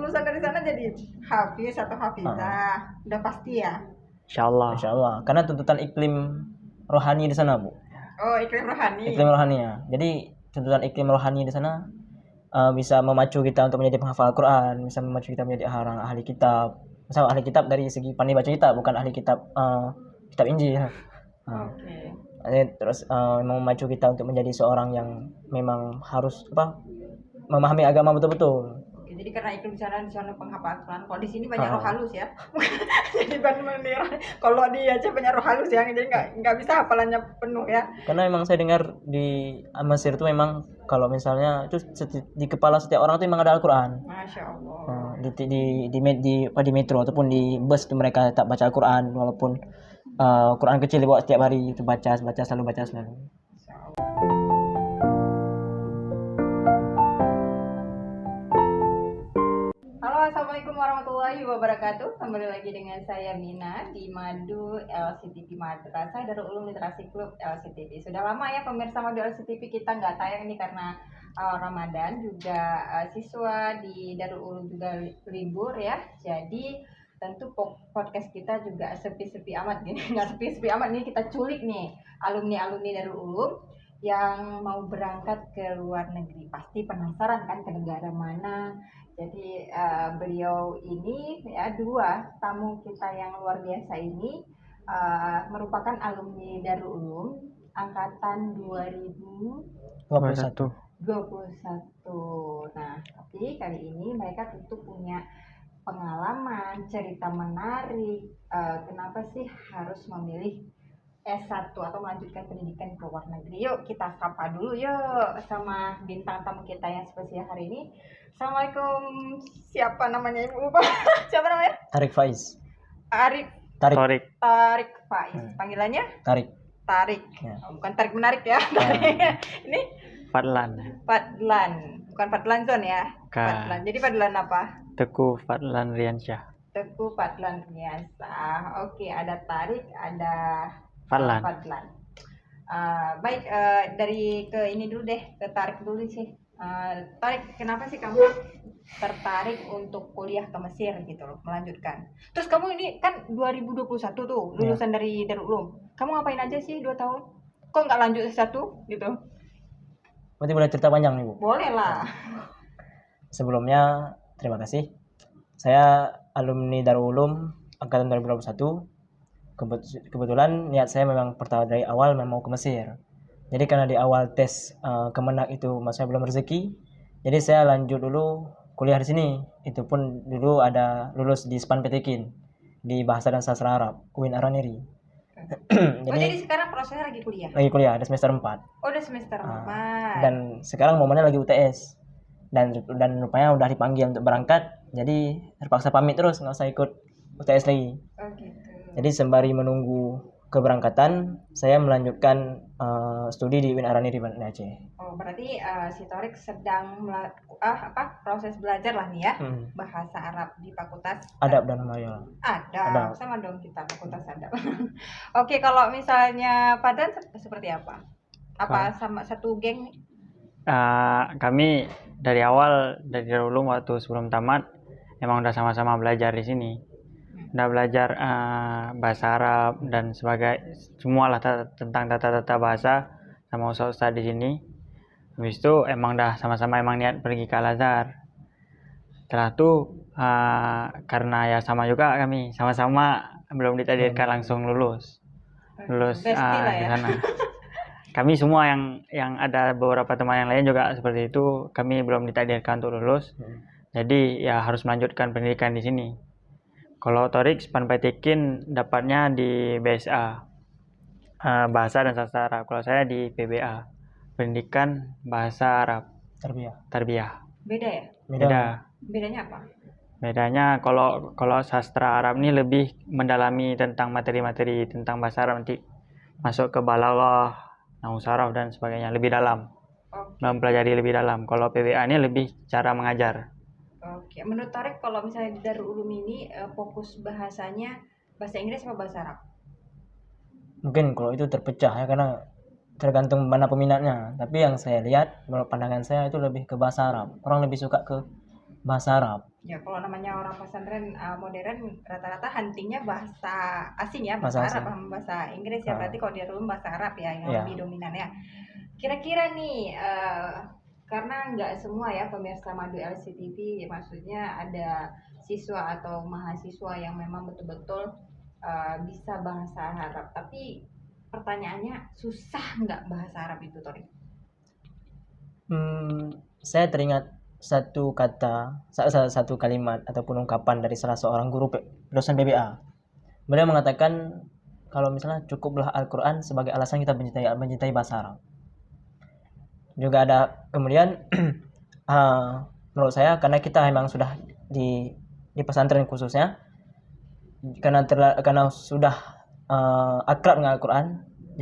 lulusan dari sana jadi hafiz atau hafizah, udah pasti ya? Insyaallah. Karena tuntutan iklim rohani di sana, Bu. Oh, iklim rohani. Iklim rohani ya. Jadi tuntutan iklim rohani di sana bisa memacu kita untuk menjadi penghafal Al-Quran, bisa memacu kita menjadi orang ahli kitab. Misal ahli kitab dari segi pandai baca kitab, bukan ahli kitab kitab Injil. Oke. Terus memang memacu kita untuk menjadi seorang yang memang harus memahami agama betul-betul. Oke, jadi karena iklim di sana penghafal Quran. Kalau di sini banyak roh halus ya. Jadi benar kalau di Aceh banyak roh halus ya, jadi nggak bisa hafalannya penuh ya. Karena memang saya dengar di Mesir itu memang kalau misalnya itu di kepala setiap orang itu memang ada Al-Quran. Masya Allah. Di metro ataupun di bus itu mereka tak baca Al-Quran, walaupun Quran kecil dibawa setiap hari itu baca selalu. Halo, assalamualaikum warahmatullahi wabarakatuh. Kembali lagi dengan saya Mina di Madu LCTV Madrasah Darul Ulum Literasi Klub LCTV. Sudah lama ya pemirsa Madu LCTV kita nggak tayang ini karena Ramadan, juga siswa di Darul Ulum juga libur ya. Jadi tentu podcast kita juga sepi-sepi amat gini. Nggak sepi-sepi amat nih, kita culik nih alumni Darul Ulum yang mau berangkat ke luar negeri. Pasti penasaran kan ke negara mana. Jadi beliau ini ya, dua tamu kita yang luar biasa ini merupakan alumni Darul Ulum angkatan 2021. Nah, tapi kali ini mereka tentu punya pengalaman, cerita menarik. Kenapa sih harus memilih S1 atau melanjutkan pendidikan ke luar negeri? Yuk kita sapa dulu yuk sama bintang tamu kita yang spesial hari ini. Assalamualaikum. Siapa namanya Ibu? Siapa namanya? Tarik Faiz. Tarik Faiz. Panggilannya? Tarik. Ya. Bukan tarik menarik ya. Ini Fadlan. Bukan Fadlan Zon ya. Fadlan. Jadi Fadlan apa? Teguh Fadlan Riansyah. Teguh Fadlan Riansyah. Oke, ada Tarik, ada Fadlan. Baik, dari ke ini dulu deh, ke Tarik dulu sih. Tarik, kenapa sih kamu tertarik untuk kuliah ke Mesir gitu loh, melanjutkan? Terus kamu ini kan 2021 tuh lulusan dari Darul Ulum. Kamu ngapain aja sih 2 tahun? Kok nggak lanjut S1 gitu? Berarti boleh cerita panjang nih, Bu? Boleh lah. Sebelumnya terima kasih. Saya alumni Darul Ulum angkatan 2021. Kebetulan niat saya memang pertama dari awal memang mau ke Mesir. Jadi karena di awal tes Kemenak itu saya belum rezeki, jadi saya lanjut dulu kuliah di sini. Itu pun dulu ada lulus di SPAN Petekin di Bahasa dan Sastra Arab UIN Araniri. Jadi sekarang prosesnya lagi kuliah? Lagi kuliah, ada semester 4. Oh, udah semester 4. Dan sekarang momennya lagi UTS. Dan rupanya udah dipanggil untuk berangkat, jadi terpaksa pamit terus, nggak usah ikut UTS lagi. Oh gitu. Jadi sembari menunggu keberangkatan, saya melanjutkan studi di UIN Araniri Banda Aceh. Oh, berarti si Torik sedang proses belajar lah nih ya, bahasa Arab di Fakultas Adab dan Humayah. Adab. Sama dong kita Fakultas Adab. Oke, kalau misalnya Padang seperti apa? Apa sama satu geng? Kami dari awal dari Darul Ulum waktu sebelum tamat emang udah sama-sama belajar di sini. Udah belajar bahasa Arab dan semualah tentang tata bahasa sama ustaz di sini. Habis itu emang dah sama-sama emang niat pergi ke Al-Azhar. Setelah itu karena ya sama juga kami sama-sama belum ditakdirkan langsung lulus di sana. Kami semua yang ada beberapa teman yang lain juga seperti itu, kami belum ditakdirkan untuk lulus. Jadi ya harus melanjutkan pendidikan di sini. Kalau Torik SPAN Petekin dapatnya di BSA Bahasa dan Sastra Arab. Kalau saya di PBA Pendidikan Bahasa Arab Tarbiyah. Beda ya? Bedanya apa? Bedanya kalau sastra Arab ini lebih mendalami tentang materi-materi tentang bahasa Arab, nanti masuk ke balaghah, nahwu saraf dan sebagainya, lebih dalam. Mempelajari lebih dalam. Kalau PBA ini lebih cara mengajar. Oke, menurut Tarik kalau misalnya di Darul Ulum ini fokus bahasanya bahasa Inggris atau bahasa Arab? Mungkin kalau itu terpecah ya, karena tergantung mana peminatnya. Tapi yang saya lihat, menurut pandangan saya itu lebih ke bahasa Arab. Orang lebih suka ke bahasa Arab. Ya, kalau namanya orang pesantren modern rata-rata huntingnya bahasa asing ya, Bahasa bahasa Arab asing. sama bahasa Inggris ya. Ah. Berarti kalau dia dulu bahasa Arab ya yang Iya. lebih dominan ya. Kira-kira nih, karena nggak semua ya pemirsa Madu LCTV, maksudnya ada siswa atau mahasiswa yang memang betul-betul bisa bahasa Arab. Tapi pertanyaannya, susah nggak bahasa Arab itu, Tori? Saya teringat satu kata, satu kalimat ataupun ungkapan dari salah seorang guru dosen BBA. Beliau mengatakan kalau misalnya cukuplah Al-Quran sebagai alasan kita mencintai bahasa Arab. Juga ada kemudian menurut saya karena kita memang sudah di pesantren khususnya, karena sudah akrab dengan Al-Quran,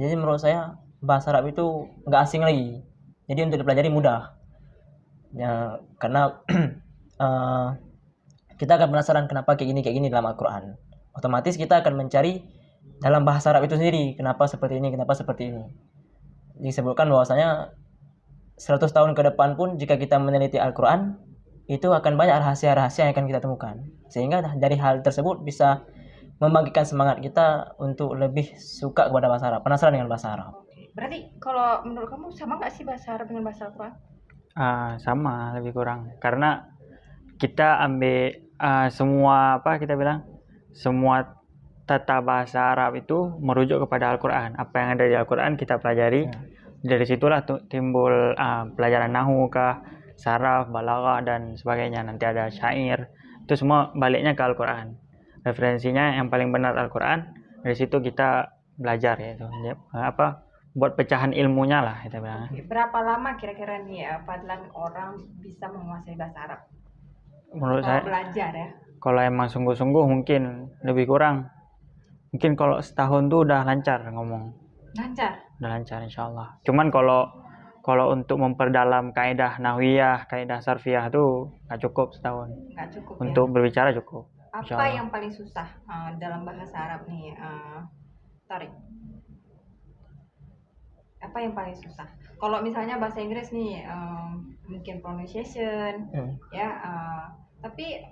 jadi menurut saya bahasa Arab itu nggak asing lagi. Jadi untuk dipelajari mudah. Ya, karena kita akan penasaran kenapa kayak gini dalam Al-Quran. Otomatis kita akan mencari dalam bahasa Arab itu sendiri kenapa seperti ini. Disebutkan bahwasanya 100 tahun ke depan pun jika kita meneliti Al-Quran, itu akan banyak rahasia-rahasia yang akan kita temukan. Sehingga dari hal tersebut bisa membangkitkan semangat kita untuk lebih suka kepada bahasa Arab, penasaran dengan bahasa Arab. Oke. Berarti kalau menurut kamu sama nggak sih bahasa Arab dengan bahasa Al-Quran? Sama, lebih kurang, karena kita ambil semua semua tata bahasa Arab itu merujuk kepada Al-Quran. Apa yang ada di Al-Quran kita pelajari. Dari situlah timbul pelajaran nahwu kah, saraf, balaghah dan sebagainya. Nanti ada syair, itu semua baliknya ke Al-Quran. Referensinya yang paling benar Al-Quran. Dari situ kita belajar yaitu buat pecahan ilmunya lah kita bilang. Berapa lama kira-kira nih Fadlan orang bisa menguasai bahasa Arab? Menurut Kalau saya belajar ya. kalau emang sungguh-sungguh mungkin lebih kurang. Mungkin kalau setahun tuh udah lancar ngomong. Lancar. Udah lancar insyaallah. Cuman kalau untuk memperdalam kaidah nahwiyah, kaidah sarfiyah tuh nggak cukup setahun. Nggak cukup Untuk berbicara cukup. Apa Insyaallah. yang paling susah dalam bahasa Arab nih, Tarik? Apa yang paling susah? Kalau misalnya bahasa Inggris nih, mungkin pronunciation, ya. Tapi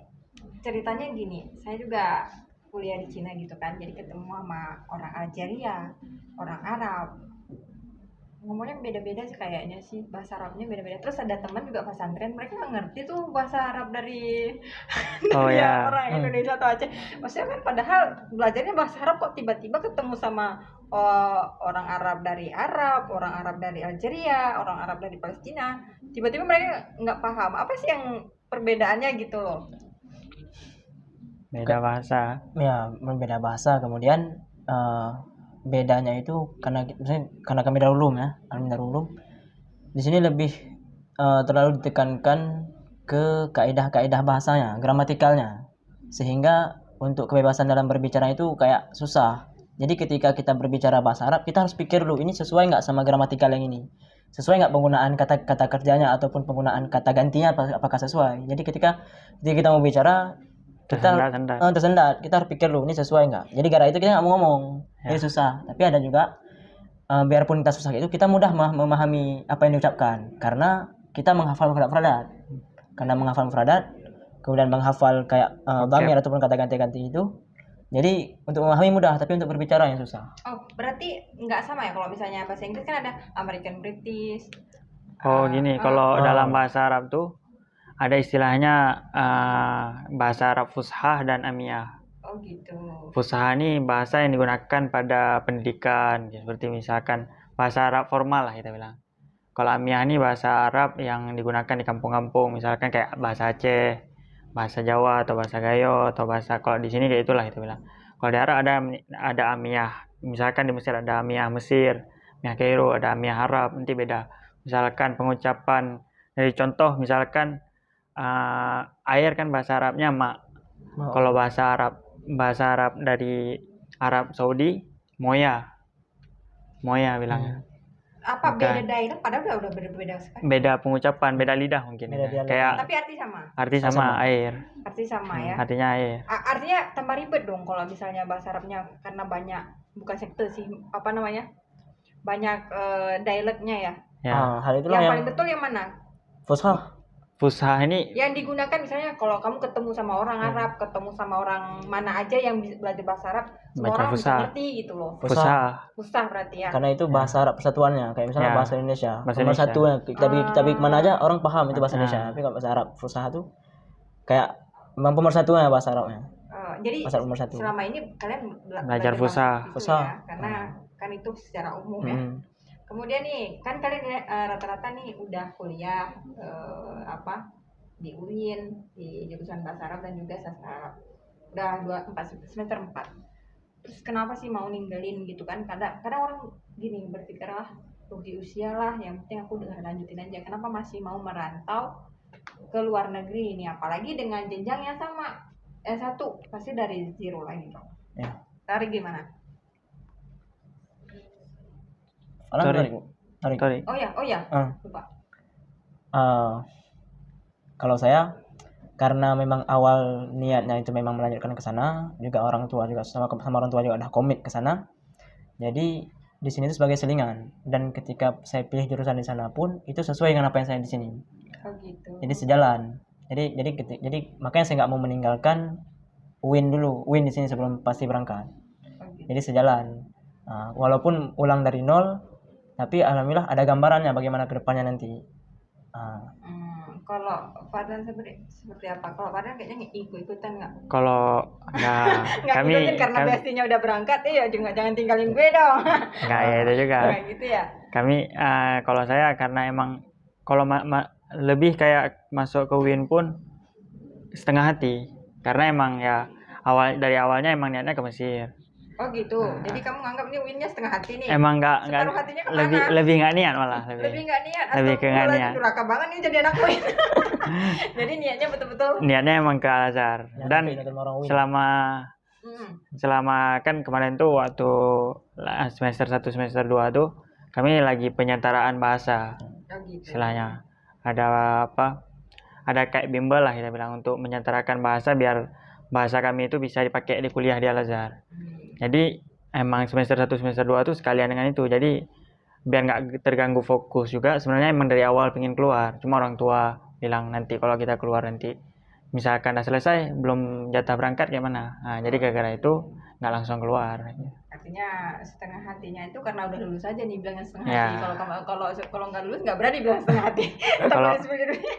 ceritanya gini, saya juga kuliah di Cina gitu kan, jadi ketemu sama orang Algeria, orang Arab, ngomongnya beda-beda sih kayaknya sih, bahasa Arabnya beda-beda. Terus ada teman juga pesantren, mereka nggak ngerti tuh bahasa Arab dari orang Indonesia atau Aceh. Maksudnya kan padahal belajarnya bahasa Arab, kok tiba-tiba ketemu sama orang Arab dari Algeria, orang Arab dari Palestina, tiba-tiba mereka nggak paham apa sih yang perbedaannya gitu loh. Beda bahasa. Ya, berbeda bahasa. Kemudian bedanya itu karena kami Darul Ulum, di sini lebih terlalu ditekankan ke kaidah-kaidah bahasanya, gramatikalnya, sehingga untuk kebebasan dalam berbicara itu kayak susah. Jadi ketika kita berbicara bahasa Arab, kita harus pikir dulu ini sesuai nggak sama gramatikal yang ini, sesuai nggak penggunaan kata-kata kerjanya ataupun penggunaan kata gantinya apakah sesuai. Jadi ketika kita mau bicara tersendat, kita harus pikir dulu ini sesuai nggak. Jadi gara itu kita nggak mau ngomong, jadi susah. Tapi ada juga biarpun kita susah itu, kita mudah memahami apa yang diucapkan karena kita menghafal mufradat. Karena menghafal mufradat, kemudian menghafal kayak dhamir ataupun kata ganti-ganti itu. Jadi untuk memahami mudah, tapi untuk berbicara yang susah. Oh, berarti nggak sama ya kalau misalnya bahasa Inggris kan ada American British. Gini, kalau dalam bahasa Arab tuh ada istilahnya bahasa Arab fushah dan amiyah. Oh gitu. Fushah ini bahasa yang digunakan pada pendidikan, seperti misalkan bahasa Arab formal lah kita bilang. Kalau amiyah ini bahasa Arab yang digunakan di kampung-kampung, misalkan kayak bahasa Aceh, bahasa Jawa atau bahasa Gayo atau bahasa, kalau di sini kayak itulah kita bilang. Kalau di Arab ada amiyah, misalkan di Mesir ada amiyah Mesir, amiyah Kairo, ada amiyah Arab, nanti beda. Misalkan pengucapan dari contoh, misalkan air kan bahasa Arabnya ma. Kalau bahasa Arab dari Arab Saudi moya bilangnya. Apa beda daerah? Padahal udah beda sekali. Beda pengucapan, beda lidah mungkin. Kayak tapi arti sama. Arti sama air. Arti sama ya. Artinya air. Artinya tambah ribet dong kalau misalnya bahasa Arabnya, karena banyak, bukan sekte sih, apa namanya? Banyak dialeknya ya. Ya. Hal itulah yang paling betul yang mana? Fushah. Fusha ini yang digunakan misalnya kalau kamu ketemu sama orang Arab, ketemu sama orang mana aja yang bisa belajar bahasa Arab, semua Baca orang bisa fusha. ngerti gitu loh. Fusha. Susah berarti ya. Karena itu bahasa Arab persatuannya, kayak misalnya Ya, bahasa Indonesia. bahasa Nomor Indonesia. satunya kita pergi kemana aja orang paham itu bahasa Indonesia. Ah. Tapi kalau bahasa Arab Fusha itu kayak memang pemersatunya bahasa Arabnya. Jadi Bahasa nomor satu. selama ini kalian Belajar fusha. bahasa itu Fusha. ya, karena kan itu secara umum ya. Kemudian nih, kan kalian rata-rata nih udah kuliah di UIN, di jurusan bahasa Arab dan juga sastra Arab. Udah semester 4. Terus kenapa sih mau ninggalin gitu kan? Kadang orang gini berpikir rugi usia lah, yang penting aku udah lanjutin aja. Kenapa masih mau merantau ke luar negeri ini? Apalagi dengan jenjang yang sama, S1 pasti dari zero lagi dong. Ya. Tarik gimana? Tarik. Oh ya, lupa. Kalau saya karena memang awal niatnya itu memang melanjutkan ke sana, juga orang tua juga sama orang tua juga udah komit ke sana. Jadi di sini itu sebagai selingan, dan ketika saya pilih jurusan di sana pun itu sesuai dengan apa yang saya di sini. Oh gitu. Jadi sejalan. Jadi makanya saya nggak mau meninggalkan UIN dulu, UIN di sini sebelum pasti berangkat. Oh, gitu. Jadi sejalan. Walaupun ulang dari nol, tapi alhamdulillah ada gambarannya bagaimana kedepannya nanti. Kalau Fadlan seperti apa? Kalau Fadlan kayaknya ikut-ikutan nggak? Kalau kami ikutin karena bestinya udah berangkat, ya jangan tinggalin gue dong. Nggak ya itu juga. Kayak gitu ya. Kami kalau saya karena emang kalau lebih kayak masuk ke UIN pun setengah hati, karena emang ya dari awalnya emang niatnya ke Mesir. Oh gitu. Jadi kamu nganggap ini UIN-nya setengah hati nih? Emang nggak hatinya kemana? lebih nggak niat malah. Lebih nggak niat. Lebih ke nggak niat. Durhaka banget nih jadi anak UIN. Jadi niatnya betul-betul. Niatnya emang ke Al-Azhar. Dan selama kan kemarin tuh waktu semester 1 semester 2 tuh kami lagi penyetaraan bahasa. Oh gitu. Istilahnya ada kayak bimbel lah kita bilang untuk menyetarakan bahasa biar bahasa kami itu bisa dipakai di kuliah di Al-Azhar. Jadi emang semester 1 semester 2 tuh sekalian dengan itu. Jadi biar nggak terganggu fokus juga, sebenarnya emang dari awal pengen keluar. Cuma orang tua bilang nanti kalau kita keluar nanti misalkan udah selesai belum jatah berangkat gimana. Jadi gara-gara itu nggak langsung keluar. Artinya setengah hatinya itu karena udah lulus aja nih bilangnya setengah hati. Kalau nggak lulus nggak berani bilang setengah hati.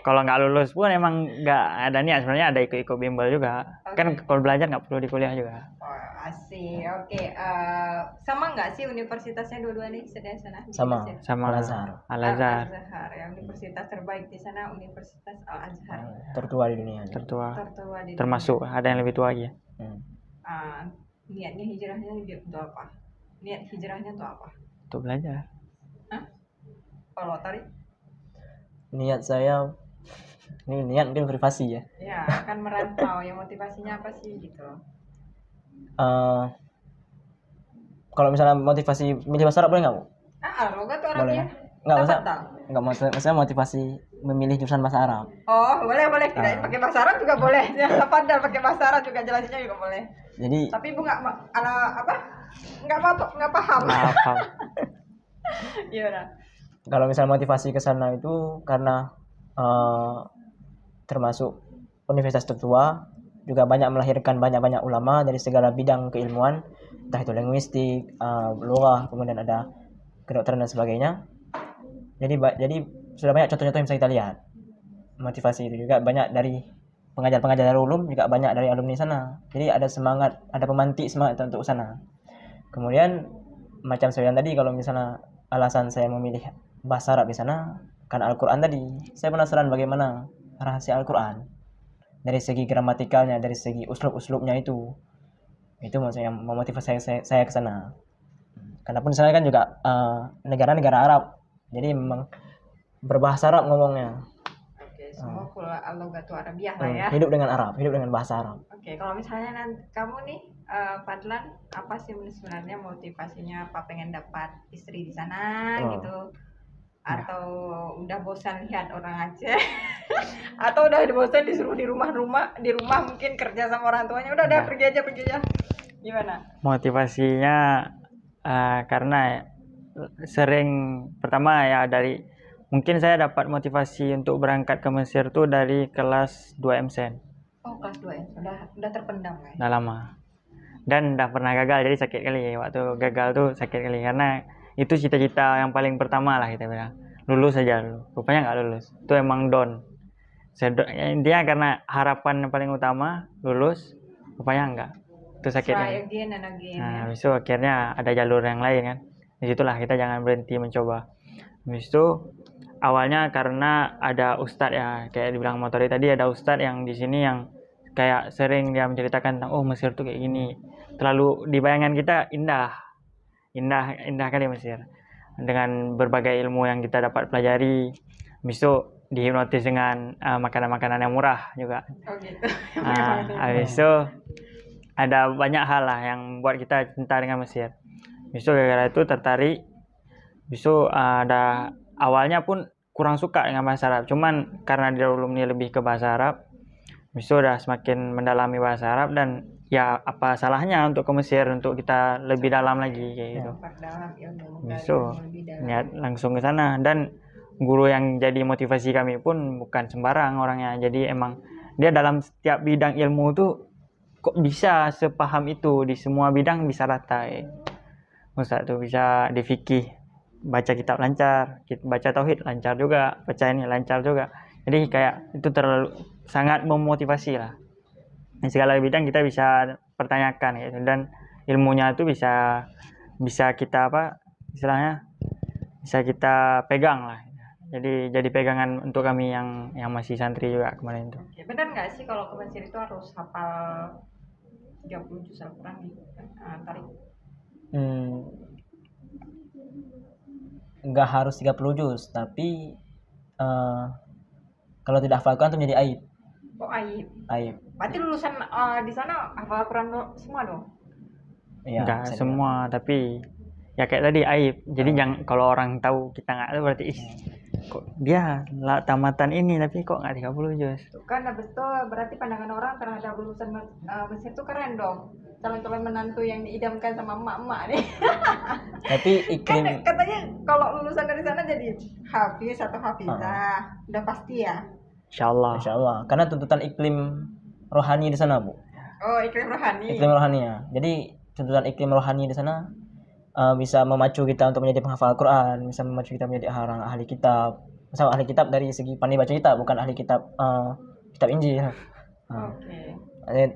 Kalau nggak lulus pun emang nggak ada niat, sebenarnya ada ikut bimbel juga. Kan kalau belajar nggak perlu di kuliah juga. Asik. Oke. Sama nggak sih universitasnya dua-dua nih sana? Sama Al-Azhar. Ya, universitas terbaik di sana Universitas Al-Azhar. Tertua di dunia. Tertua di termasuk dunia. ada yang lebih tua lagi. Niatnya hijrahnya untuk apa? Niat hijrahnya untuk apa? Untuk belajar. Kalau Tari? Niat saya ini niat mungkin privasi ya. Ya, kan merantau. Ya motivasinya apa sih gitu? Kalau misalnya motivasi milih bahasa Arab boleh nggak, Bu? Logat tuh Arabnya. Nggak maksudnya motivasi memilih jurusan bahasa Arab. Oh, boleh. Kirain pakai bahasa Arab juga boleh. Ya, padahal pakai bahasa Arab juga jelasinnya juga boleh. Jadi tapi Bu nggak paham. Gimana? Kalau misalnya motivasi ke sana itu karena termasuk universitas tertua, juga banyak melahirkan banyak ulama dari segala bidang keilmuan, entah itu linguistik, lughah, kemudian ada kedokteran dan sebagainya. Jadi sudah banyak contoh-contoh yang bisa kita lihat. Motivasi itu juga banyak dari pengajar-pengajar Darul Ulum, juga banyak dari alumni sana. Jadi ada semangat, ada pemantik semangat untuk sana. Kemudian macam saya bilang tadi, kalau misalnya alasan saya memilih bahasa Arab di sana karena Al-Quran tadi, saya penasaran bagaimana rahasia Al-Quran dari segi gramatikalnya, dari segi uslub-uslubnya itu maksudnya yang memotivasi saya ke sana. Karena pun di sana kan juga negara-negara Arab, jadi memang berbahasa Arab ngomongnya. Semua pula al-lugatu Arabiyah lah ya. Hidup dengan Arab, hidup dengan bahasa Arab. Oke, kalau misalnya kamu nih Fadlan, apa sih sebenarnya motivasinya? Apa pengen dapat istri di sana gitu? Atau udah bosan lihat orang Aceh? Atau udah bosan disuruh di rumah mungkin kerja sama orang tuanya, udah pergi aja. Gimana? Motivasinya karena sering pertama ya dari Mungkin saya dapat motivasi untuk berangkat ke Mesir tuh dari kelas 2 MSN. Oh, kelas 2 ya. Udah terpendam ya. Udah lama. Dan udah pernah gagal, jadi sakit kali. Waktu gagal tuh sakit kali karena itu cita-cita yang paling pertama lah kita bilang. Lulus aja dulu. Rupanya nggak lulus. Itu emang down. Dia karena harapan yang paling utama lulus, rupanya enggak. Itu sakit Try kali. again and again ya. Nah, habis itu akhirnya ada jalur yang lain kan. Disitulah kita jangan berhenti mencoba. Habis itu awalnya karena ada ustadz ya, kayak dibilang motori tadi, ada ustadz yang di sini yang kayak sering dia menceritakan tentang Mesir tuh kayak gini. Terlalu di bayangan kita indah kali Mesir. Dengan berbagai ilmu yang kita dapat pelajari. Habis itu dihipnotis dengan makanan-makanan yang murah juga. Oh gitu. Habis itu ada banyak hal lah yang buat kita cinta dengan Mesir. Habis itu gara-gara itu tertarik. Habis itu ada awalnya pun kurang suka dengan bahasa Arab. Cuman karena di Darul Ulum ini lebih ke bahasa Arab. Habis itu udah semakin mendalami bahasa Arab dan ya apa salahnya untuk ke Mesir untuk kita lebih dalam lagi kayak gitu. Perdalam ilmu. Habis itu niat langsung ke sana dan guru yang jadi motivasi kami pun bukan sembarang orangnya. Jadi emang dia dalam setiap bidang ilmu tuh kok bisa sepaham itu, di semua bidang bisa rata ya. Ustaz tuh bisa di fikih baca kitab lancar, baca tauhid lancar juga, baca ini lancar juga. Jadi kayak itu terlalu sangat memotivasi lah. Di segala bidang kita bisa pertanyakan gitu dan ilmunya itu bisa kita istilahnya bisa kita pegang lah. Jadi pegangan untuk kami yang masih santri juga kemarin itu. Oke, benar nggak sih kalau ke Mesir itu harus hafal 30 juz Al-Quran nih, tarik? Nggak harus 30 juz, tapi kalau tidak hafal Quran itu menjadi aib. Oh, aib. Berarti lulusan di sana hafal Al-Quran semua dong? Iya, Enggak semua, tapi ya kayak tadi aib. Jadi jangan kalau orang tahu kita nggak tahu berarti kok dia tamatan ini tapi kok nggak 30 juz. Tuh kan habis itu berarti pandangan orang terhadap lulusan Mesir itu keren dong. Calon-calon menantu yang diidamkan sama emak-emak nih. Tapi Kan iklim katanya kalau lulusan dari sana jadi hafiz atau hafizah. Udah pasti ya. Insyaallah. Insyaallah, karena tuntutan iklim rohani di sana, Bu. Oh, iklim rohani. Iklim rohani ya. Jadi tuntutan iklim rohani di sana bisa memacu kita untuk menjadi penghafal Quran, bisa memacu kita menjadi orang ahli kitab. Misal ahli kitab dari segi pandai baca kitab, bukan ahli kitab kitab Injil. Oke.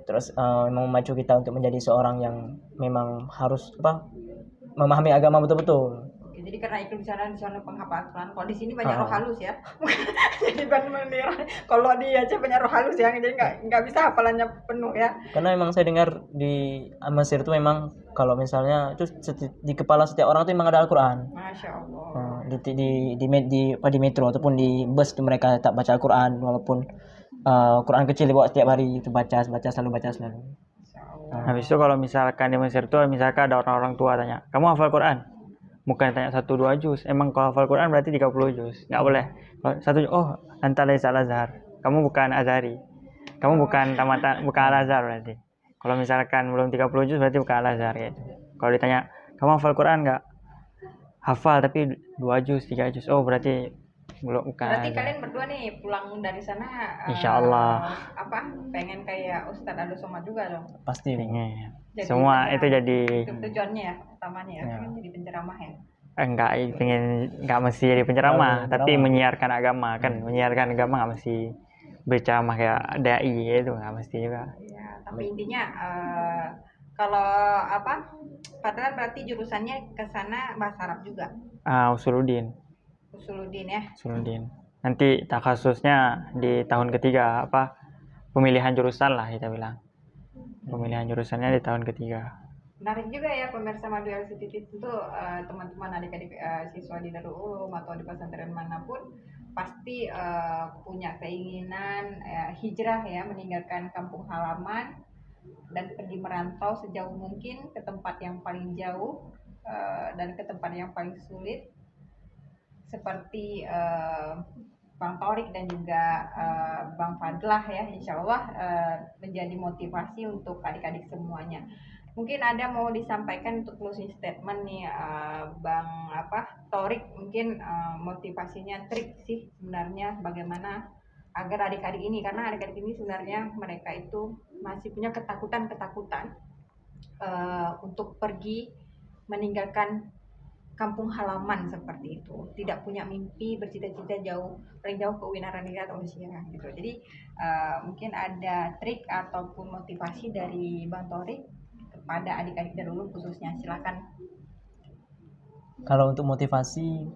Terus memang memacu kita untuk menjadi seorang yang memang harus memahami agama betul-betul. Oke, jadi karena iklim di sana penghafal Quran. Kalau di sini banyak roh halus ya. Jadi kalau di Aceh banyak roh halus ya, jadi nggak bisa hafalannya penuh ya. Karena memang saya dengar di Mesir itu memang kalau misalnya itu di kepala setiap orang itu memang ada Al-Quran. Masya Allah. Di metro ataupun di bus itu mereka tak baca Al-Quran, walaupun Quran kecil dibawa setiap hari itu baca selalu. Masya Allah. Habis itu kalau misalkan di Mesir tuh misalkan ada orang-orang tua tanya, "Kamu hafal Quran?" Bukan tanya 1-2 juz. Emang kalau hafal Quran berarti 30 juz. Enggak boleh. Kalau satu anta laisa al-Azhar. Kamu bukan Azhari. Kamu bukan tamatan, bukan Al-Azhar berarti. Kalau misalkan belum 30 juz berarti bukan Al-Azhar gitu. Kalau ditanya, "Kamu hafal Quran enggak?" Hafal tapi 2 juz, 3 juz. Oh, berarti belum bukan. Berarti Al-Azhar. kalian berdua nih pulang dari sana Insyaallah. pengen kayak Ustadz Abdul Somad juga dong. Pasti. Pengen. Jadi Semua itu jadi itu tujuannya ya, utamanya ya, pengen jadi penceramah ya. enggak mesti jadi penceramah, tapi penceramah. menyiarkan agama kan. Menyiarkan agama enggak mesti berceramah kayak dai itu enggak mesti juga. Ya, tapi intinya kalau padahal berarti jurusannya ke sana bahasa Arab juga. Usuluddin. Usuluddin ya. Usuluddin. Nanti takhasusnya di tahun ketiga pemilihan jurusan lah kita bilang. Pemilihan jurusannya di tahun ketiga. Menarik juga ya pemirsa Madu LCTV, tentu teman-teman adik-adik siswa di Darul Ulum atau di pesantren manapun pasti punya keinginan hijrah ya, meninggalkan kampung halaman dan pergi merantau sejauh mungkin ke tempat yang paling jauh dan ke tempat yang paling sulit seperti Bang Torik dan juga Bang Fadlah ya, insya Allah menjadi motivasi untuk adik-adik semuanya. Mungkin ada mau disampaikan untuk closing statement nih, Bang Torik, mungkin motivasinya trik sih sebenarnya bagaimana agar adik-adik ini, karena adik-adik ini sebenarnya mereka itu masih punya ketakutan-ketakutan untuk pergi meninggalkan kampung halaman seperti itu, tidak punya mimpi, bercita-cita jauh, paling jauh ke Winaraniga atau Usia gitu. Jadi mungkin ada trik ataupun motivasi dari Bang Torik kepada adik-adik dulu khususnya, silakan. Kalau untuk motivasi,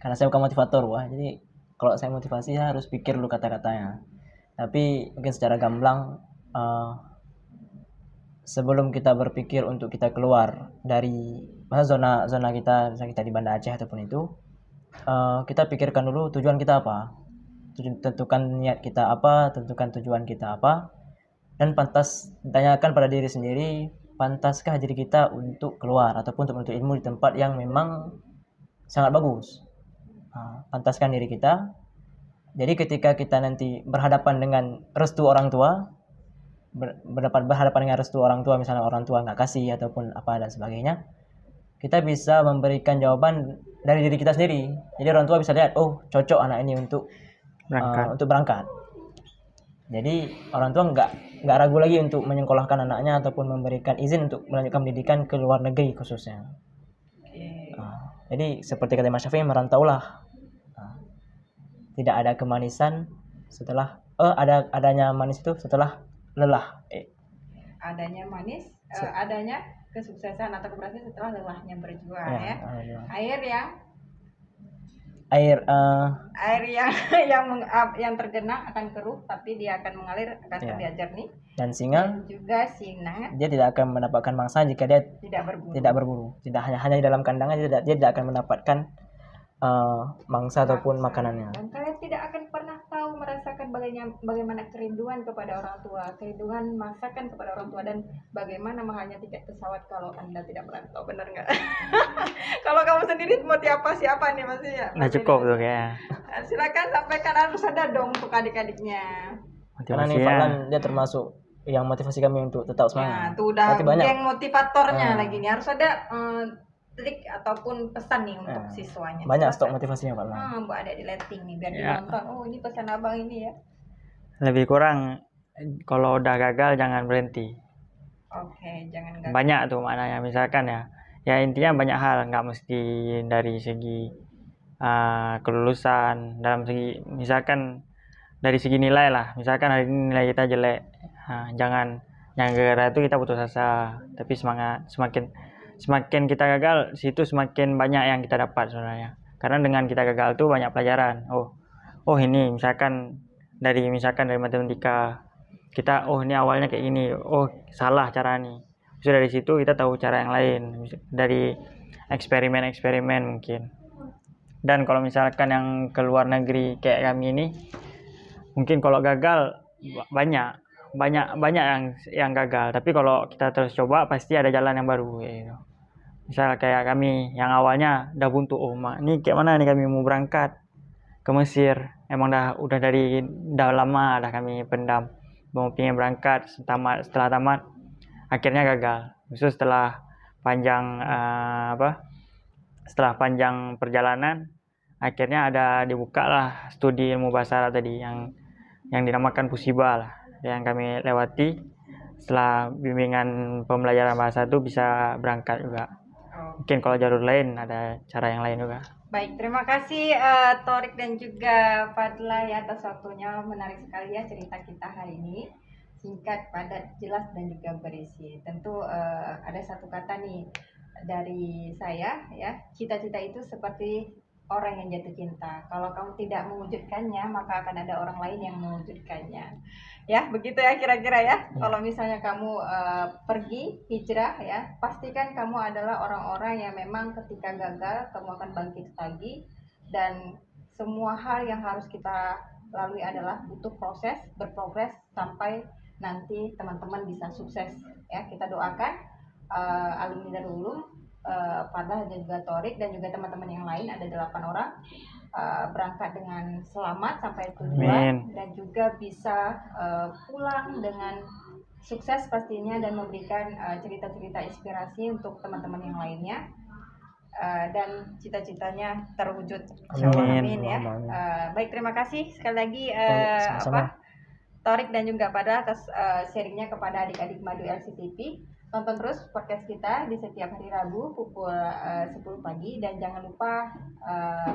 karena saya bukan motivator, wah, jadi kalau saya motivasi saya harus pikir dulu kata-katanya. Tapi mungkin secara gamblang, sebelum kita berpikir untuk kita keluar dari zona kita, misalnya kita di Banda Aceh ataupun itu, kita pikirkan dulu tujuan kita apa, tentukan niat kita apa, tentukan tujuan kita apa, dan pantas tanyakan pada diri sendiri, pantaskah diri kita untuk keluar ataupun untuk menuntut ilmu di tempat yang memang sangat bagus. Pantaskan diri kita. Jadi ketika kita nanti berhadapan dengan restu orang tua, berhadapan dengan restu orang tua, misalnya orang tua nggak kasih ataupun apa dan sebagainya, kita bisa memberikan jawaban dari diri kita sendiri. Jadi orang tua bisa lihat, oh cocok anak ini untuk berangkat. Jadi orang tua nggak ragu lagi untuk menyekolahkan anaknya ataupun memberikan izin untuk melanjutkan pendidikan ke luar negeri khususnya. Jadi seperti kata Mas Syafi'i, merantaulah. Tidak ada kemanisan setelah adanya manis itu setelah lelah. Adanya manis, adanya kesuksesan atau keberhasilan setelah lelahnya berjuang, ya. Air yang tergenang akan keruh, tapi dia akan mengalir, akan terlihat jernih. Dan singa juga singa, dia tidak akan mendapatkan mangsa jika dia tidak berburu. Tidak hanya di dalam kandangnya, dia tidak akan mendapatkan mangsa ataupun makanannya. Dan kalian tidak akan pernah tahu merasakan bagaimana kerinduan kepada orang tua, kerinduan masakan kepada orang tua, dan bagaimana mahalnya tiket pesawat kalau Anda tidak merantau. Benar nggak? Kalau kamu sendiri mau siapa nih, Mas ya? Nggak cukup tuh kayaknya. Silakan sampaikan, harus ada dong untuk adik-adiknya. Karena nih Falan dia termasuk yang motivasi kami untuk tetap semangat. Tuh udah yang motivatornya lagi nih, harus ada trik ataupun pesan nih untuk siswanya. Banyak stok motivasinya Pak. Bu ada di letting nih biar ditonton. Oh ini pesan abang ini ya. Lebih kurang kalau udah gagal jangan berhenti. Oke, jangan gagal. Banyak tuh maknanya, misalkan ya intinya banyak hal, nggak mesti dari segi kelulusan, dalam segi misalkan dari segi nilai lah, misalkan hari ini nilai kita jelek, jangan gara-gara itu kita putus asa, tapi semakin kita gagal, situ semakin banyak yang kita dapat sebenarnya. Karena dengan kita gagal tuh banyak pelajaran. Oh ini misalkan dari matematika kita, ini awalnya kayak gini, salah cara nih. Terus dari situ kita tahu cara yang lain, dari eksperimen mungkin. Dan kalau misalkan yang ke luar negeri kayak kami ini, mungkin kalau gagal banyak yang gagal, tapi kalau kita terus coba pasti ada jalan yang baru gitu. Misal kayak kami yang awalnya udah buntu, ini kayak mana nih kami mau berangkat ke Mesir, emang udah lama dah kami pendam mau pengen berangkat. Setelah tamat akhirnya gagal. Justru setelah panjang perjalanan akhirnya dibuka lah studi ilmu bahasa Arab tadi yang dinamakan Pusiba lah, yang kami lewati. Setelah bimbingan pembelajaran bahasa itu bisa berangkat juga. Mungkin kalau jalur lain ada cara yang lain juga. Baik, terima kasih Torik dan juga Fadla ya atas waktunya. Menarik sekali ya cerita kita hari ini. Singkat, padat, jelas dan juga berisi. Tentu ada satu kata nih dari saya ya, cita-cita itu seperti orang yang jatuh cinta. Kalau kamu tidak mewujudkannya, maka akan ada orang lain yang mewujudkannya. Ya, begitu ya kira-kira ya. Kalau misalnya kamu pergi hijrah ya, pastikan kamu adalah orang-orang yang memang ketika gagal kamu akan bangkit lagi, dan semua hal yang harus kita lalui adalah butuh proses, berprogres sampai nanti teman-teman bisa sukses ya. Kita doakan alumni Darul Ulum, Fadlah dan juga Torik dan juga teman-teman yang lain, ada 8 orang, berangkat dengan selamat sampai tujuan. Amin. Dan juga bisa pulang dengan sukses pastinya dan memberikan cerita-cerita inspirasi untuk teman-teman yang lainnya. Dan cita-citanya terwujud. Insyaallah, Amin. amin ya. Amin. Baik, terima kasih sekali lagi Sama-sama. Torik dan juga Pada atas sharingnya kepada adik-adik Madu LCTV. Tonton terus podcast kita di setiap hari Rabu pukul 10 pagi dan jangan lupa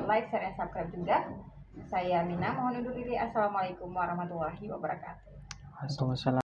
like, share, dan subscribe juga. Saya Mina, mohon undur diri. Assalamualaikum warahmatullahi wabarakatuh. Waalaikumsalam.